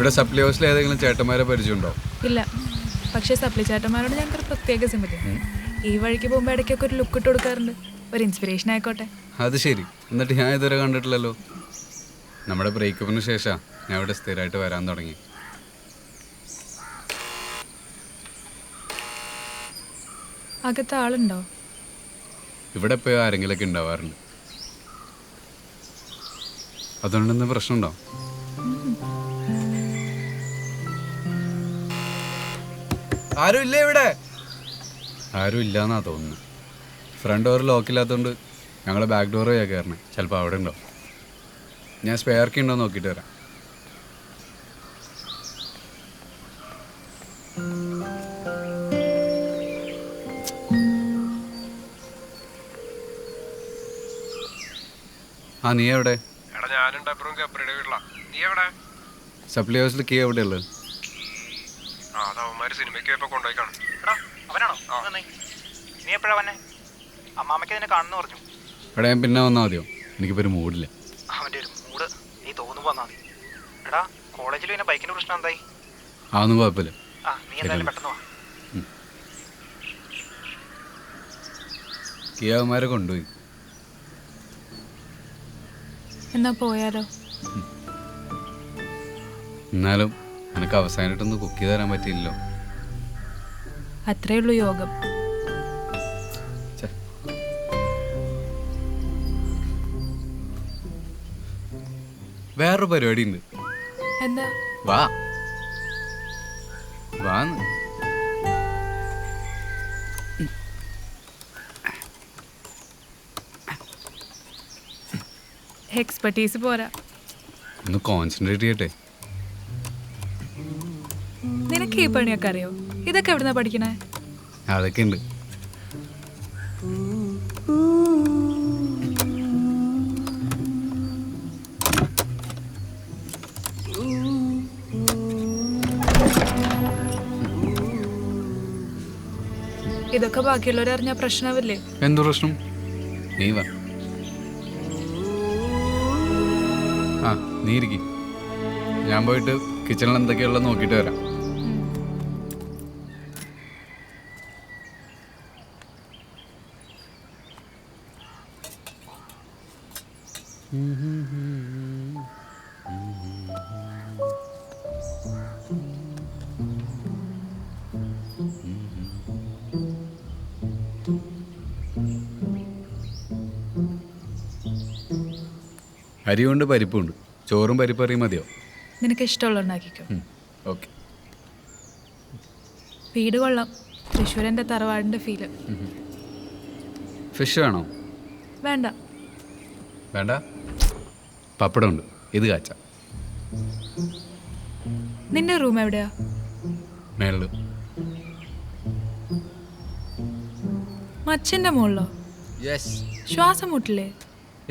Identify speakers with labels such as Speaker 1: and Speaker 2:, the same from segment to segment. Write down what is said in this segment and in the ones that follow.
Speaker 1: ഇവിടെ സപ്ലൈ ഹൗസിൽ ഏതെങ്കിലും ചേട്ടന്മാരെ പരിചയമുണ്ടോ?
Speaker 2: ഇല്ല, പക്ഷേ സപ്ലൈ ചേട്ടന്മാരോട് ഞങ്ങൾക്കൊരു പ്രത്യേക സിമ്പതി. ഈ വഴിക്ക് പോകുമ്പോൾ ഇടയ്ക്കൊക്കെ ഒരു ലുക്ക് ഇട്ട് കൊടുക്കാറുണ്ട്, ഒരു ഇൻസ്പിറേഷൻ ആയിക്കോട്ടെ.
Speaker 1: അത് ശരി. എന്നിട്ട് ഞാൻ ഇതുവരെ കണ്ടിട്ടില്ലല്ലോ. നമ്മുടെ ബ്രേക്കപ്പിന് ശേഷം ഞാൻ ഇവിടെ സ്ഥിരമായിട്ട് വരാൻ തുടങ്ങി.
Speaker 2: അകത്ത് ആളുണ്ടോ?
Speaker 1: ഇവിടെ ഇപ്പോൾ ആരെങ്കിലൊക്കെ ഉണ്ടാവാറുണ്ട്. അതുകൊണ്ടെന്താ പ്രശ്നമുണ്ടോ? ആരും ഇല്ല ഇവിടെ. ആരും ഇല്ലാന്നാ തോന്നുന്നു. ഫ്രണ്ട് ഡോർ ലോക്കില്ലാത്തതുകൊണ്ട് ഞങ്ങൾ ബാക്ക് ഡോർ ചെയ്യാൻ കയറണേ. ചിലപ്പോൾ അവിടെ ഉണ്ടോ. ഞാൻ സ്പെയർ കീ ഉണ്ടോ നോക്കിയിട്ട് വരാം. ആ, നീ എവിടെ? സപ്ലൈ ഹൗസിൽ കീ എവിടെയുള്ളത്? എടാ, ഞാൻ പിന്നെ വന്നാൽ മതിയോ? എനിക്കിപ്പോൾ ഒരു മൂഡില്ല. അതൊന്നും കുഴപ്പമില്ല. കീ അവന്മാരെ കൊണ്ടുപോയി.
Speaker 2: എന്നാ പോയാലോ?
Speaker 1: എന്നാലും എനിക്ക് അവസാനമായിട്ടൊന്ന് കുക്ക് ചെയ്ത് തരാൻ പറ്റിയില്ലല്ലോ.
Speaker 2: അത്രേ ഉള്ളൂ യോഗം.
Speaker 1: വേറൊരു പരിപാടി ഉണ്ട്.
Speaker 2: എന്താ?
Speaker 1: വാ വാന്ന്.
Speaker 2: എക്സ്പെർട്ടീസ് പോരാ,
Speaker 1: ഒന്ന് കോൺസെൻട്രേറ്റ് ചെയ്യട്ടെ.
Speaker 2: നിനക്ക് ഈ പണിയൊക്കെ അറിയോ? ഇതൊക്കെ എവിടുന്നാ പഠിക്കണേ?
Speaker 1: അതൊക്കെ ഉണ്ട്.
Speaker 2: ഇതൊക്കെ ബാക്കിയുള്ളവരറിഞ്ഞാ പ്രശ്നമാവില്ലേ?
Speaker 1: എന്തു പ്രശ്നം? നീ വാ. ആ, നീ ഇരിക്കും. ഞാൻ പോയിട്ട് കിച്ചണിൽ എന്തൊക്കെയുള്ളത് നോക്കിയിട്ട് വരാം. അരിയുണ്ട്, പരിപ്പുണ്ട്. ചോറും പരിപ്പറിയും മതിയോ?
Speaker 2: നിനക്ക് ഇഷ്ടമുള്ള ഉണ്ടാക്കിക്കോ.
Speaker 1: ഓക്കെ.
Speaker 2: വീട് കൊള്ളാം. തൃശ്ശൂരൻ്റെ തറവാടിൻ്റെ ഫീല്.
Speaker 1: ഫിഷ് വേണോ?
Speaker 2: വേണ്ട.
Speaker 1: വേണ്ട? പപ്പടമുണ്ട്. ഇത് കാച്ച.
Speaker 2: നിന്റെ റൂം എവിടെയാ?
Speaker 1: മേളില്.
Speaker 2: മച്ചിൻ്റെ മുകളിലോ?
Speaker 1: യെസ്.
Speaker 2: ശ്വാസം മുട്ടില്ലേ?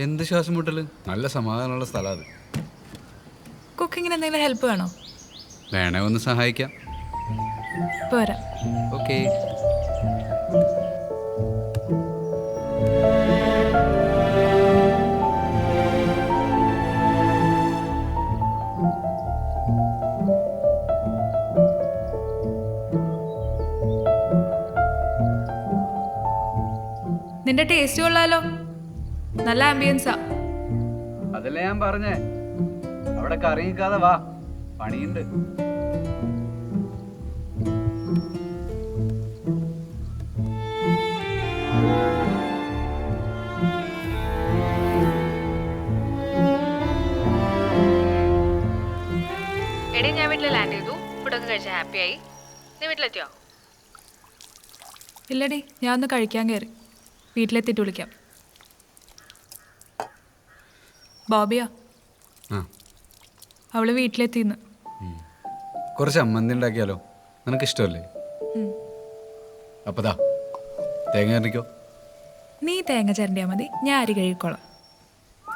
Speaker 1: എന്ത് ശ്വാസം മുട്ടല്? നല്ല സമാധാനമുള്ള സ്ഥലം അത്.
Speaker 2: കുക്കിങ്ങിന് എന്തെങ്കിലും ഹെൽപ്പ് വേണോ?
Speaker 1: വേണേ ഒന്ന് സഹായിക്കാം.
Speaker 2: പോരാ.
Speaker 1: ഓക്കെ.
Speaker 2: നിന്റെ ടേസ്റ്റ് കൊള്ളാലോ. നല്ല ആംബിയൻസാ.
Speaker 1: അതല്ലേ ഞാൻ പറഞ്ഞേ. അവിടെ കറിയിക്കാതെ വാ, പണിയുണ്ട്.
Speaker 3: എടി, ഞാൻ വീട്ടിൽ ലാൻഡ് ചെയ്തു. ഫുഡൊക്കെ കഴിച്ച് ഹാപ്പിയായി. നീ വീട്ടിലെത്തിയോ?
Speaker 2: ഇല്ലടി, ഞാൻ ഒന്ന് കഴിക്കാൻ കയറി. വീട്ടിലെത്തിയിട്ട് വിളിക്കാം. ബോബിയാ, അവള് വീട്ടിലെത്തിന്ന്.
Speaker 1: കുറച്ച് ചമ്മന്തി ഉണ്ടാക്കിയാലോ? നിനക്ക് ഇഷ്ടമല്ലേ? അപ്പതാ തേങ്ങ കറിക്കോ.
Speaker 2: നീ തേങ്ങ ചിരണ്ടിയാ മതി, ഞാൻ അരി കഴുകിക്കോളാം.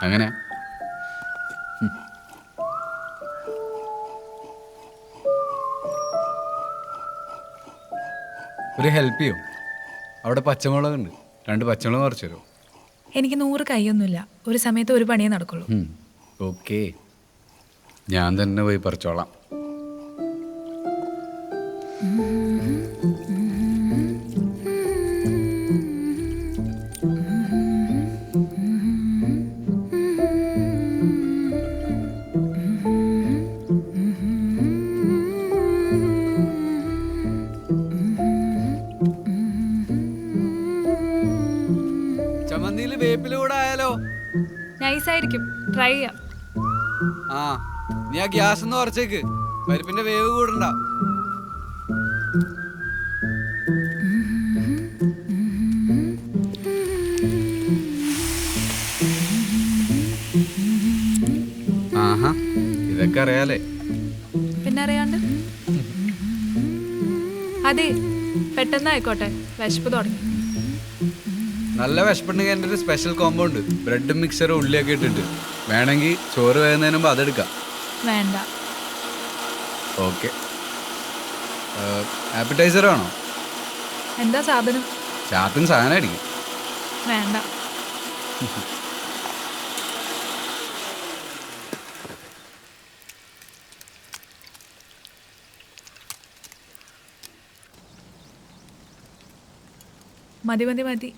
Speaker 1: അങ്ങനെ ഒരു ഹെൽപ്പ് ചെയ്യോ? അവിടെ പച്ചമുളകുണ്ട്, 2 പച്ചമുളക് കുറച്ച് തരുമോ?
Speaker 2: എനിക്ക് 100 കൈയൊന്നുമില്ല. ഒരു സമയത്ത് ഒരു പണിയേ നടക്കുള്ളൂ.
Speaker 1: ഓക്കെ, ഞാൻ തന്നെ പോയി പറിച്ചോളാം. ചമ്മന്തിയിൽ വേപ്പില കൂടെ ആയാലോ?
Speaker 2: നൈസായിരിക്കും, ട്രൈ ചെയ്യാം.
Speaker 1: ആ, നീ ആ ഗ്യാസ് ഒന്ന് കുറച്ചേക്ക്, പരിപ്പിന്റെ വേവ് കൂടണ്ട. ആഹാ, ഇതൊക്കെ അറിയാലേ.
Speaker 2: പിന്നെ അറിയാണ്ട്. അതെ, പെട്ടെന്നായിക്കോട്ടെ, വിശപ്പ് തുടങ്ങി.
Speaker 1: നല്ല വിശപ്പുണ്ടെങ്കിൽ എൻ്റെ ഒരു സ്പെഷ്യൽ കോമ്പോ ഉണ്ട്. ബ്രെഡും മിക്സറും ഉള്ളിയൊക്കെ ഇട്ടിട്ട്. വേണമെങ്കിൽ ചോറ് വേകുന്നതിന് മുമ്പ് അതെടുക്കാം.
Speaker 2: വേണ്ട.
Speaker 1: ഓക്കെ. ആപ്പിറ്റൈസർ ആണോ?
Speaker 2: എന്താ സാധനം?
Speaker 1: ചാത്തും സാധനം അടിക്കും.
Speaker 2: വേണ്ട. മതി മതി മതി.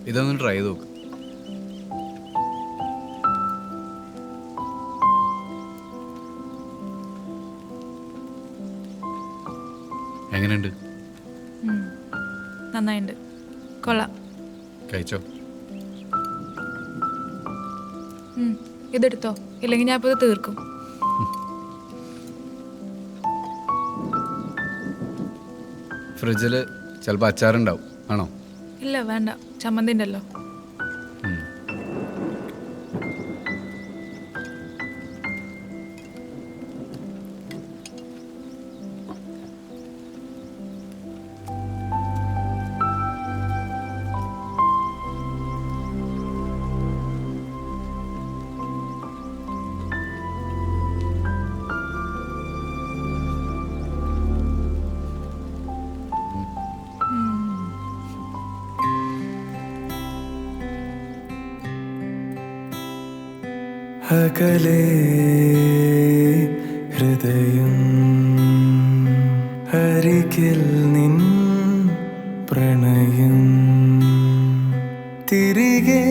Speaker 1: ഇതൊന്ന് ട്രൈ ചെയ്ത് നോക്ക്. എങ്ങനെയുണ്ട്?
Speaker 2: നന്നായിട്ടുണ്ട്, കൊള്ളാം.
Speaker 1: കഴിച്ചോ?
Speaker 2: ഇതെടുത്തോ, ഇല്ലെങ്കിൽ ഞാൻ ഇപ്പോൾ ഇത് തീർക്കും.
Speaker 1: ഫ്രിഡ്ജിൽ ചിലപ്പോൾ അച്ചാറുണ്ടാവും, ആണോ?
Speaker 2: ഇല്ല വേണ്ട, ചമ്മന്തി ഉണ്ടല്ലോ.
Speaker 4: അകലെ ഹൃദയം അരികിൽ നിൻ പ്രണയം തിരികെ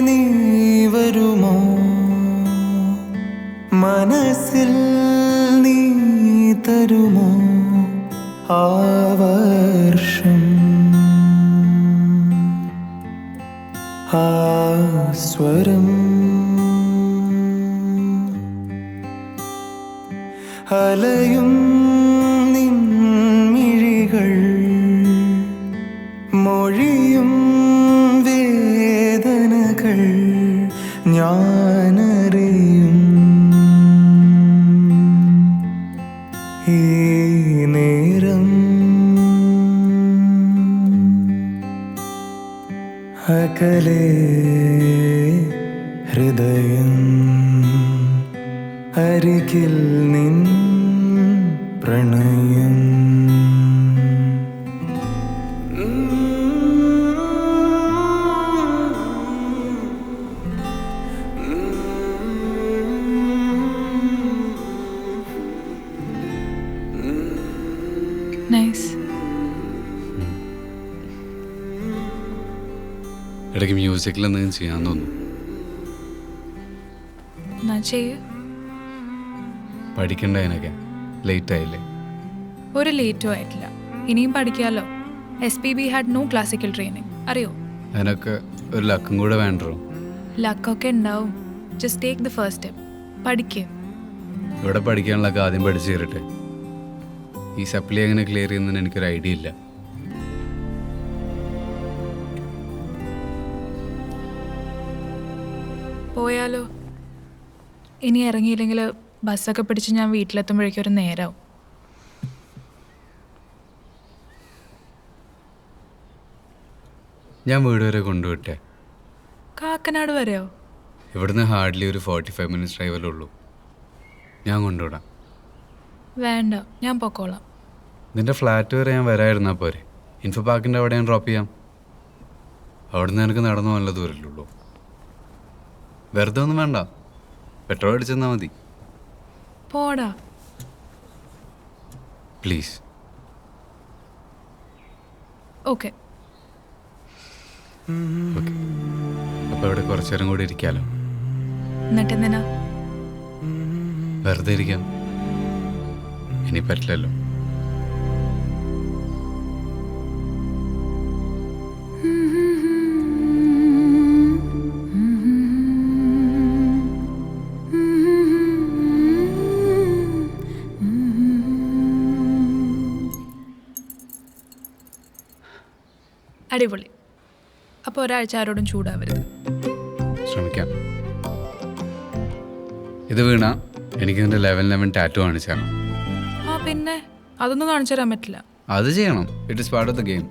Speaker 4: നീ വരുമോ മനസ്സിൽ നീ തരുമോ ആ വർഷം ആ സ്വരം അലയും നിൻമിഴികൾ മൊഴിയും വേദനകൾ ഞാനറിയും ഈ നേരം അകലെ ഹൃദയം അരികിൽ നിൻ പ്രണയം
Speaker 2: നൈസ്.
Speaker 1: ഇടയ്ക്ക് മ്യൂസിക്കിൽ എന്തെങ്കിലും ചെയ്യാൻ തോന്നുന്നു.
Speaker 2: എന്നാ ചെയ്യ്.
Speaker 1: പഠിക്കണ്ട അതിനൊക്കെ ലേറ്റ് ആയില്ലേ?
Speaker 2: ഒരു ലേറ്റും ആയിട്ടില്ല, ഇനിയും പഠിക്കാമല്ലോ. SPB had no classical training, അറിയോ?
Speaker 1: അതിനൊക്കെ ഒരു ലക്കും കൂടെ വേണ്ടോ?
Speaker 2: ലക്കൊക്കെ ഉണ്ടാവും. Just take the first step. പഠിക്കുക.
Speaker 1: ഇവിടെ പഠിക്കാനുള്ളതൊക്കെ ആദ്യം പഠിച്ചു തരട്ടെ. ഈ സപ്ലി എങ്ങനെ ക്ലിയർ ചെയ്യുന്നതിന് എനിക്കൊരു ഐഡിയ ഇല്ല.
Speaker 2: പോയാലോ? ഇനി ഇറങ്ങിയില്ലെങ്കിൽ ബസ്സൊക്കെ പിടിച്ച് ഞാൻ വീട്ടിലെത്തുമ്പോഴേക്കും ഒരു നേരമാവും.
Speaker 1: ഞാൻ വീട് വരെ കൊണ്ടുവിട്ടെ.
Speaker 2: കാക്കനാട് വരെയോ?
Speaker 1: ഇവിടുന്ന് ഹാർഡ്ലി ഒരു 45 മിനിറ്റ്സ് ഡ്രൈവല്ലേ ഉള്ളൂ. ഞാൻ കൊണ്ടുവിടാം.
Speaker 2: വേണ്ട, ഞാൻ പൊക്കോളാം.
Speaker 1: നിന്റെ ഫ്ലാറ്റ് വരെ ഞാൻ വരായിരുന്നാൽ പോരെ? ഇൻഫോ പാർക്കിൻ്റെ അവിടെ ഞാൻ ഡ്രോപ്പ് ചെയ്യാം. അവിടുന്ന് എനിക്ക് നടന്നു നല്ല ദൂരമല്ലുള്ളൂ. വെറുതെ ഒന്നും വേണ്ട, പെട്രോൾ അടിച്ചെന്നാൽ മതി.
Speaker 2: പോടാ.
Speaker 1: പ്ലീസ്.
Speaker 2: ഓക്കെ.
Speaker 1: ഓക്കെ, അപ്പോൾ ഇവിടെ കുറച്ചു നേരം കൂടി ഇരിക്കാമല്ലോ.
Speaker 2: എന്നിട്ട് എന്തിനാ?
Speaker 1: വെറുതെ ഇരിക്കാം. ഇനി പറ്റില്ലല്ലോ.
Speaker 2: അടിപൊളി. അപ്പോൾ ഒരാഴ്ച ആരോടും ചൂടാവരുത്.
Speaker 1: ശ്രമിക്കാം. ഇത് വീണ എനിക്ക് നിന്റെ 11 ടാറ്റു കാണിച്ചു തരണം.
Speaker 2: ആ പിന്നെ അതൊന്നും കാണിച്ചു തരാൻ പറ്റില്ല.
Speaker 1: അത് ചെയ്യണം. It is part of the game.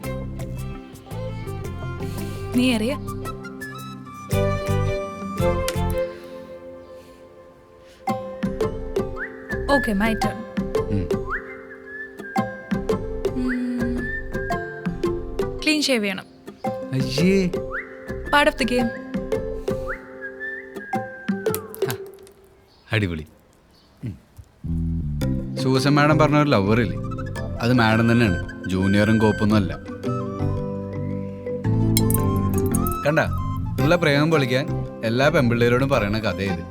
Speaker 2: നീ അറിയ. Okay, my turn. Clean shave ചെയ്യണം.
Speaker 1: അയ്യേ,
Speaker 2: പാർട്ട് ഓഫ് ദി ഗെയിം.
Speaker 1: അടിപൊളി. സൂസൻ മാഡം പറഞ്ഞ ഒരു ലവറില്ലേ, അത് മാഡം തന്നെയാണ്. ജൂനിയറും കോപ്പൊന്നും അല്ല. കണ്ട, ഉള്ള പ്രേമം പൊളിക്കാൻ എല്ലാ പെൺപിള്ളേരോടും പറയണ കഥ ഇത്.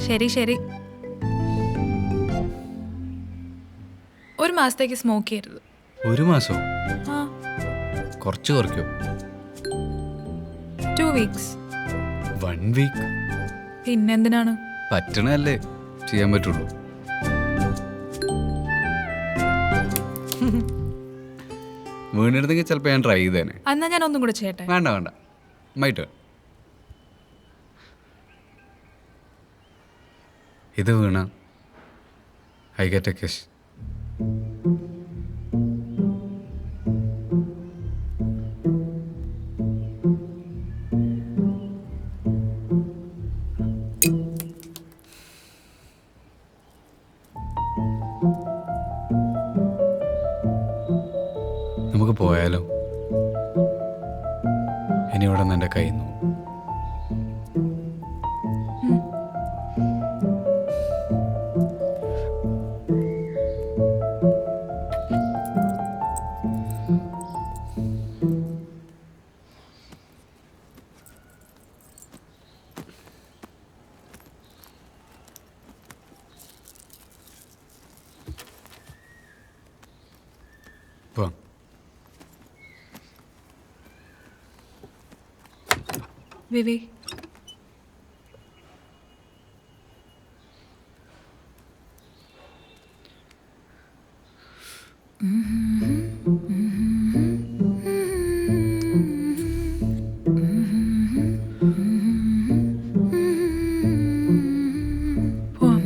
Speaker 2: ശരി ശരി. ഒരു മാസത്തേക്ക് സ്മോക്ക് ചെയ്യരുത്.
Speaker 1: ഒരു മാസോ?
Speaker 2: ആ,
Speaker 1: കുറച്ച് കുറയ്ക്കോ?
Speaker 2: 2 weeks.
Speaker 1: 1 വീക്ക്?
Speaker 2: പിന്നെന്തിനാണ്?
Speaker 1: പറ്റണല്ലേ ചെയ്യാൻ പറ്റുള്ളൂ. വീണെടുത്തെങ്കിൽ ചിലപ്പോൾ ഞാൻ ട്രൈ ചെയ്തേനെ.
Speaker 2: എന്നാ ഞാൻ ഒന്നും കൂടെ ചെയ്യട്ടെ?
Speaker 1: വേണ്ട വേണ്ട, മൈ ടേൺ. ഇത് വീണ ഐ ഗെറ്റ് എ കിസ്. നമുക്ക് പോയാലോ? ഇനി ഇവിടെ നിന്ന് എൻ്റെ കയ്യിൽ നിന്ന് പോവാം.
Speaker 2: വിവി, പോവാം.